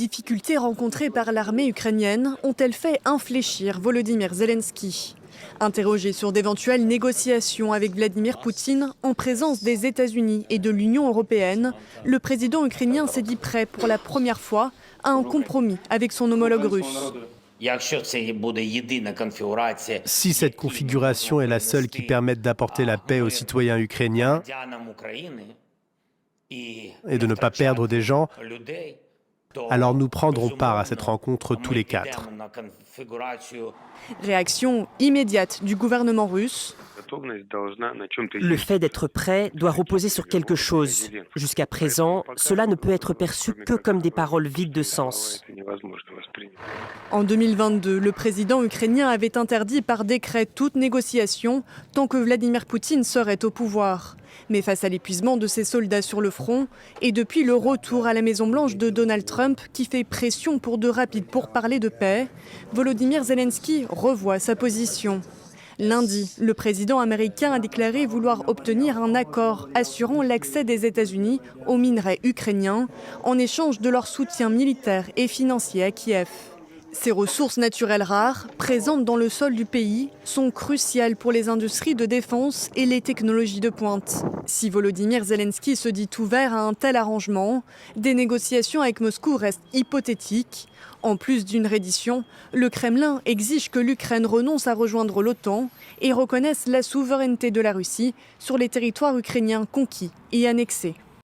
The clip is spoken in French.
difficultés rencontrées par l'armée ukrainienne ont-elles fait infléchir Volodymyr Zelensky? Interrogé sur d'éventuelles négociations avec Vladimir Poutine en présence des États-Unis et de l'Union européenne, le président ukrainien s'est dit prêt pour la première fois à un compromis avec son homologue russe. Si cette configuration est la seule qui permette d'apporter la paix aux citoyens ukrainiens et de ne pas perdre des gens, alors nous prendrons part à cette rencontre tous les quatre. Réaction immédiate du gouvernement russe. Le fait d'être prêt doit reposer sur quelque chose. Jusqu'à présent, cela ne peut être perçu que comme des paroles vides de sens. En 2022, le président ukrainien avait interdit par décret toute négociation tant que Vladimir Poutine serait au pouvoir. Mais face à l'épuisement de ses soldats sur le front et depuis le retour à la Maison-Blanche de Donald Trump qui fait pression pour de rapides pourparlers de paix, Volodymyr Zelensky revoit sa position. Lundi, le président américain a déclaré vouloir obtenir un accord assurant l'accès des États-Unis aux minerais ukrainiens en échange de leur soutien militaire et financier à Kiev. Ces ressources naturelles rares, présentes dans le sol du pays, sont cruciales pour les industries de défense et les technologies de pointe. Si Volodymyr Zelensky se dit ouvert à un tel arrangement, des négociations avec Moscou restent hypothétiques. En plus d'une reddition, le Kremlin exige que l'Ukraine renonce à rejoindre l'OTAN et reconnaisse la souveraineté de la Russie sur les territoires ukrainiens conquis et annexés.